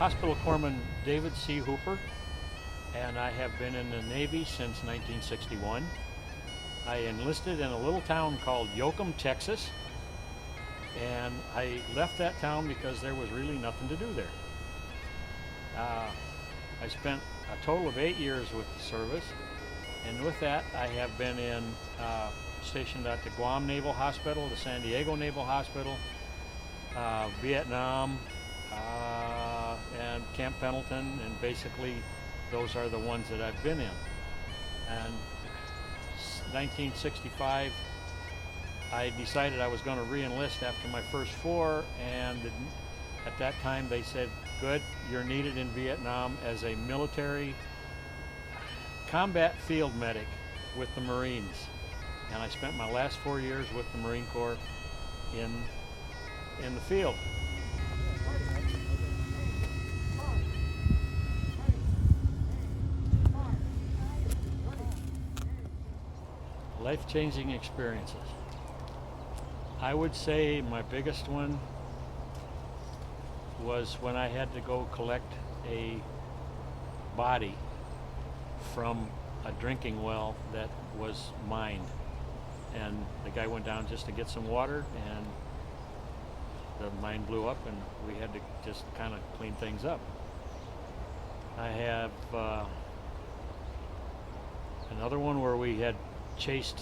Hospital Corpsman David C. Hooper, and I have been in the Navy since 1961. I enlisted in a little town called Yoakum, Texas, and I left that town because there was really nothing to do there. I spent a total of 8 years with the service, and with that I have been stationed at the Guam Naval Hospital, the San Diego Naval Hospital, Vietnam, and Camp Pendleton, and basically those are the ones that I've been in. And 1965, I decided I was going to re-enlist after my first 4, and at that time they said, good, you're needed in Vietnam as a military combat field medic with the Marines. And I spent my last 4 years with the Marine Corps in the field. Life-changing experiences. I would say my biggest one was when I had to go collect a body from a drinking well that was mined. And the guy went down just to get some water, and the mine blew up, and we had to just kind of clean things up. I have another one where we had chased,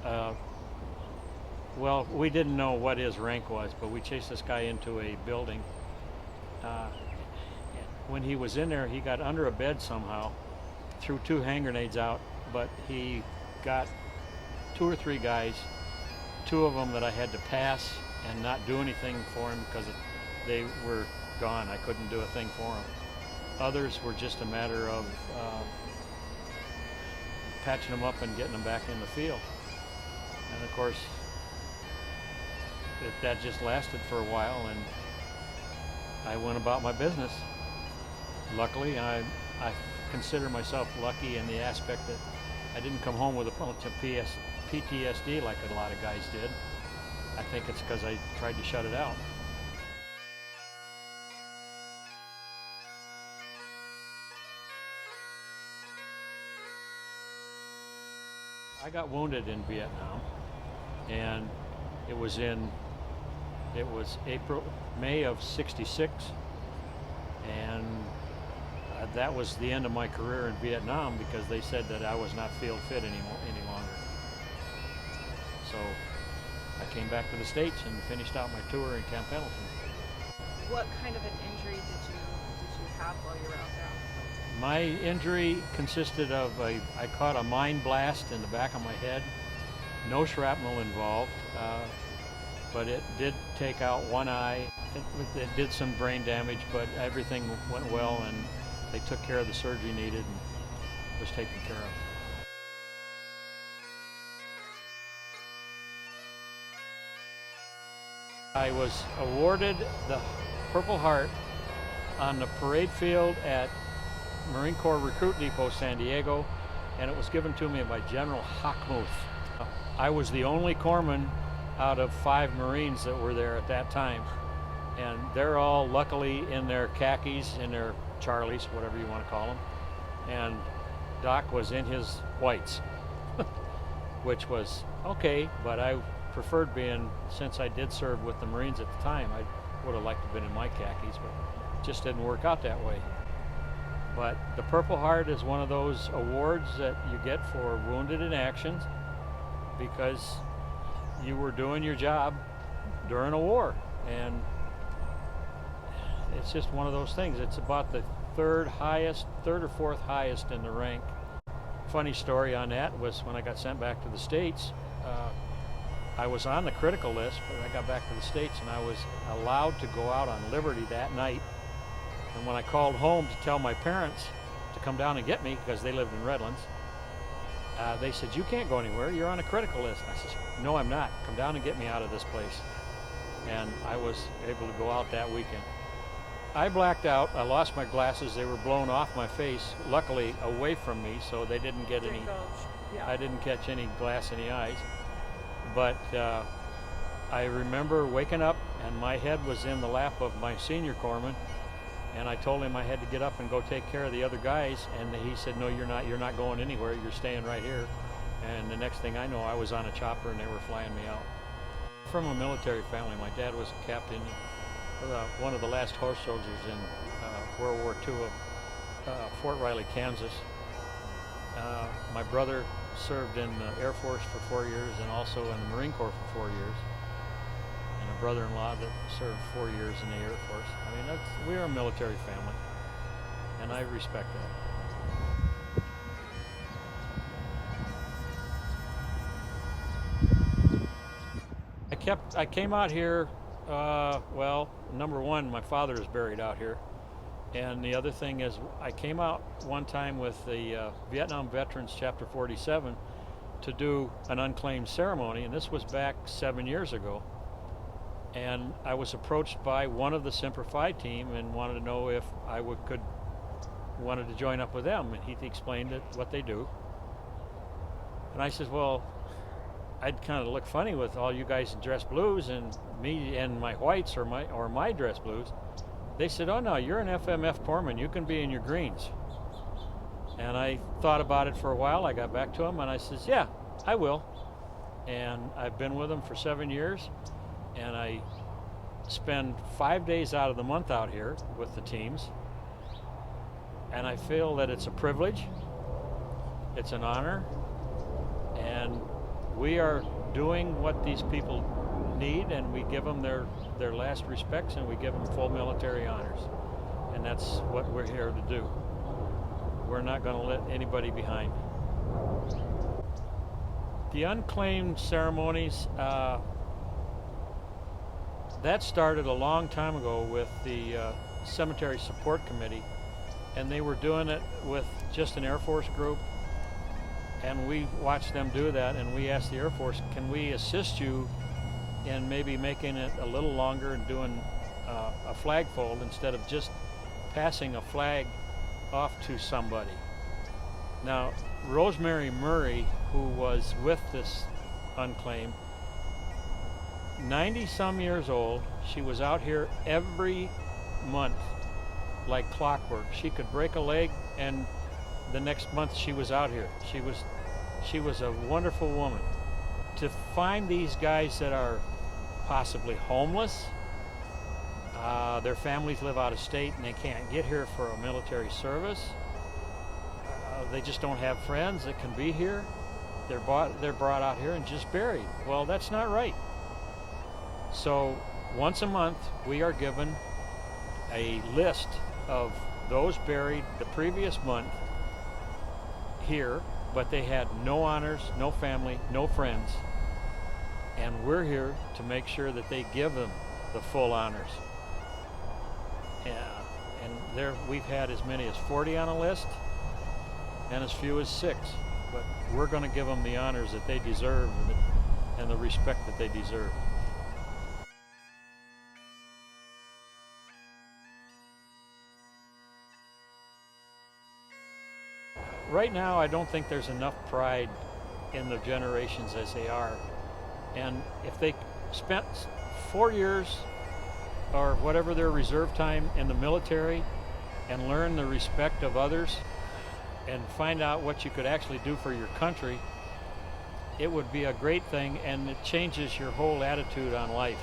well, we didn't know what his rank was, but we chased this guy into a building. When he was in there, he got under a bed somehow, threw 2 hand grenades out, but he got 2 or 3 guys, 2 of them that I had to pass and not do anything for him because they were gone. I couldn't do a thing for them. Others were just a matter of patching them up and getting them back in the field. And of course, that just lasted for a while, and I went about my business. Luckily, I consider myself lucky in the aspect that I didn't come home with a bunch of PTSD like a lot of guys did. I think it's because I tried to shut it out. I got wounded in Vietnam, and it was May of '66, and that was the end of my career in Vietnam because they said that I was not field fit any longer. So I came back to the States and finished out my tour in Camp Pendleton. What kind of an injury did you have while you were out there? My injury consisted of I caught a mine blast in the back of my head. No shrapnel involved, but it did take out one eye. It did some brain damage, but everything went well, and they took care of the surgery needed and was taken care of. I was awarded the Purple Heart on the parade field at Marine Corps Recruit Depot, San Diego, and it was given to me by General Hockmuth. I was the only corpsman out of 5 Marines that were there at that time, and they're all luckily in their khakis, in their Charlies, whatever you want to call them, and Doc was in his whites, which was okay, but I preferred being, since I did serve with the Marines at the time, I would have liked to have been in my khakis, but it just didn't work out that way. But the Purple Heart is one of those awards that you get for wounded in action because you were doing your job during a war, and it's just one of those things. It's about the third or fourth highest in the rank. Funny story on that was when I got sent back to the States, I was on the critical list, but I got back to the States and I was allowed to go out on liberty that night. And when I called home to tell my parents to come down and get me, because they lived in Redlands, they said, you can't go anywhere, you're on a critical list. And I said, no, I'm not. Come down and get me out of this place. And I was able to go out that weekend. I blacked out. I lost my glasses. They were blown off my face, luckily away from me, so they didn't get any. Yeah. I didn't catch any glass in the eyes. But I remember waking up, and my head was in the lap of my senior corpsman, And I told him I had to get up and go take care of the other guys, and he said, no, you're not going anywhere, you're staying right here. And the next thing I know, I was on a chopper and they were flying me out. From a military family. My dad was a captain, one of the last horse soldiers in World War II of Fort Riley, Kansas. My brother served in the Air Force for 4 years and also in the Marine Corps for 4 years. And a brother-in-law that served 4 years in the Air Force. I mean, we're a military family, and I respect that. I came out here, well, number one, my father is buried out here. And the other thing is, I came out one time with the Vietnam Veterans Chapter 47 to do an unclaimed ceremony, and this was back 7 years ago. And I was approached by one of the Semper Fi team and wanted to know if I wanted to join up with them. And he explained what they do. And I said, well, I'd kind of look funny with all you guys in dress blues and me and my whites or my dress blues. They said, oh no, you're an FMF corpsman, you can be in your greens. And I thought about it for a while. I got back to him and I says, yeah, I will. And I've been with them for 7 years, and I spend 5 days out of the month out here with the teams. And I feel that it's a privilege, it's an honor, and we are doing what these people need, and we give them their last respects, and we give them full military honors. And that's what we're here to do. We're not going to let anybody behind. The unclaimed ceremonies, that started a long time ago with the Cemetery Support Committee, and they were doing it with just an Air Force group. And we watched them do that, and we asked the Air Force, can we assist you in maybe making it a little longer and doing a flag fold instead of just passing a flag off to somebody. Now, Rosemary Murray, who was with this unclaimed, 90-some years old, she was out here every month like clockwork. She could break a leg and the next month she was out here. She was a wonderful woman. To find these guys that are possibly homeless, their families live out of state and they can't get here for a military service, they just don't have friends that can be here, they're brought out here and just buried. Well, that's not right. So once a month we are given a list of those buried the previous month here, but they had no honors, no family, no friends, and we're here to make sure that they give them the full honors. And there we've had as many as 40 on a list and as few as 6, but we're going to give them the honors that they deserve and the respect that they deserve. Right now, I don't think there's enough pride in the generations as they are. And if they spent 4 years or whatever their reserve time in the military and learn the respect of others and find out what you could actually do for your country, it would be a great thing, and it changes your whole attitude on life.